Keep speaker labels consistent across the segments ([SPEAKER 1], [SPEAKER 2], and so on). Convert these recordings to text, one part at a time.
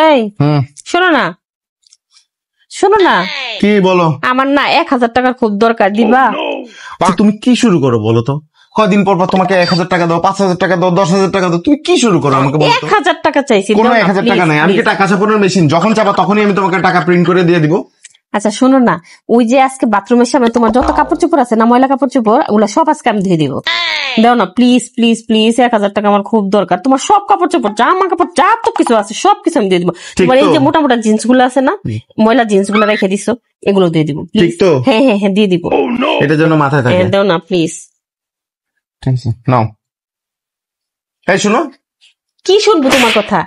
[SPEAKER 1] এই শোনো না, শোনো না,
[SPEAKER 2] কি বলো?
[SPEAKER 1] আমার না 1000 টাকার খুব দরকার, দিবা?
[SPEAKER 2] তুমি কি শুরু করো বলো তো? কয়দিন পর পর তোমাকে 1000 টাকা দাও, 5000 টাকা দাও, 10,000 টাকা দাও, তুমি কি শুরু করো আমাকে বলো?
[SPEAKER 1] 1000 টাকা চাইছি।
[SPEAKER 2] কোনো 1000 টাকা নাই, আমি কি টাকা ছাপানোর মেশিন? যখন চাপা তখনই আমি তোমাকে টাকা প্রিন্ট করে দিয়ে দিব।
[SPEAKER 1] আচ্ছা শোনো না, ওই যে আজকে বাথরুমের সামনে তোমার যত কাপড় চোপড় আছে না, ময়লা কাপড় চোপড়, ওগুলো সব আজকে আমি ধুয়ে দিব। দাও না প্লিজ প্লিজ প্লিজ, 1000 টাকা আমার খুব দরকার। তোমার সব কাপড় চোপড়, জামা কাপড়, যা তো কিছু আছে সবকিছু আমি দিয়ে দিব। তোমার এই যে মোটা মোটা জিন্স গুলো আছে না, ময়লা জিন্স গুলো রেখে দিছো, এগুলো দিয়ে দিব।
[SPEAKER 2] ঠিক তো?
[SPEAKER 1] হ্যাঁ হ্যাঁ হ্যাঁ দিয়ে দিব।
[SPEAKER 2] এটার জন্য মাথায় থাকে।
[SPEAKER 1] দাও না প্লিজ।
[SPEAKER 2] ঠিক আছে নাও। এই শুনো,
[SPEAKER 1] কি শুনবো তোমার কথা?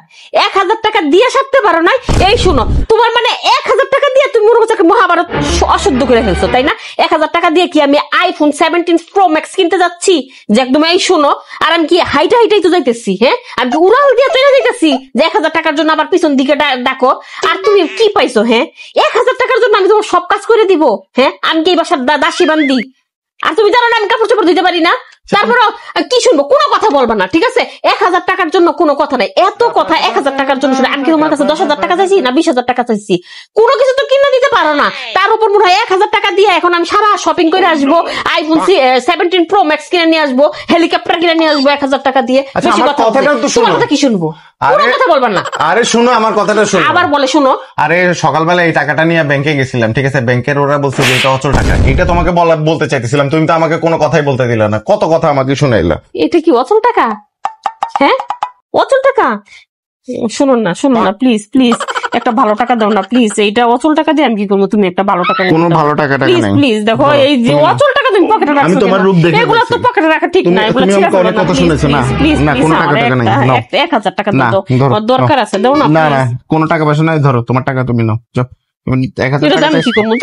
[SPEAKER 1] 1000 টাকা দিয়ে সারতে পারো না? এই শুনো, তোমার মানে 1000 টাকা দিয়ে তুমি মনে করছো মহাভারত অশুদ্ধ করে ফেলছো, তাই না? 1000 টাকা দিয়ে কি আমি আইফোন 17 প্রো ম্যাক্স কিনতে যাচ্ছি? যে একদম এই শুনো, আর আমি কি হাইটা হাইটাই তো যাইতেছি? হ্যাঁ, আমি কি উড়াল দিয়ে চলে যাইতেছি যে 1000 টাকার জন্য আবার পিছন দিকে ডাকো? আর তুমি কি পাইছো? হ্যাঁ, 1000 টাকার জন্য আমি তোমার সব কাজ করে দিব? হ্যাঁ, আমি কি এই বাসার দাসী বান্দি? আর তুমি জানো না আমি কাপড় চোপড় দিতে পারি না? তারপরে কি শুনবো? কোনো কথা বলবা না, ঠিক আছে? 1000 টাকার জন্য কোনো কথা নাই, এত কথা 1000 টাকার জন্য শুনে। আমি কি তোমার কাছে 10,000 টাকা চাইছি না 20,000 টাকা চাইছি? কোনো কিছু তো কিনে দিতে পারো না, তার উপর মনে হয় 1000 টাকা দিয়ে এখন আমি সারা শপিং করে আসবো, আইফোন 17 প্রো ম্যাক্স কিনে নিয়ে আসবো, হেলিকপ্টার কিনে নিয়ে আসবো 1000 টাকা দিয়ে। তোমার কথা কি শুনবো? কোনো কথা বলবা না।
[SPEAKER 2] আরে শুনো, আমার কথাটা শোনো।
[SPEAKER 1] আবার বলে শুনো।
[SPEAKER 2] আরে সকালবেলা এই টাকাটা নিয়ে ব্যাংকে গেছিলাম, ঠিক আছে? ব্যাংকের ওরা বলছে যে এটা অচল টাকা। এটা তোমাকে বলতে চাইতেছিলাম, তুমি তো আমাকে কোনো কথাই বলতে দিলে না। কত কথা আমাকে শুনাইলা।
[SPEAKER 1] এটা কি অচল টাকা? হ্যাঁ, অচল টাকা? শুনুন না, শুনুন না, প্লিজ প্লিজ একটা ভালো টাকা দাও না প্লিজ। এইটা অচল টাকা দিয়ে আমি কি করবো? তুমি একটা ভালো টাকা,
[SPEAKER 2] কোনো ভালো টাকা নাই
[SPEAKER 1] প্লিজ দেখো, এই যে অচল টাকা তুমি পকেটে রাখছো,
[SPEAKER 2] আমি তোমার রূপ দেখে
[SPEAKER 1] এগুলো তো পকেটে রাখা ঠিক না, এগুলো ছেড়ে দাও না
[SPEAKER 2] কথা শুনেছো না? না কোনো টাকা নাই।
[SPEAKER 1] 1000 টাকা দাও, আমার দরকার আছে, দাও না।
[SPEAKER 2] না না কোনো টাকা পয়সা নাই, ধরো তোমার টাকা তুমি নাও, যাও। 1000 টাকা
[SPEAKER 1] কি করবো?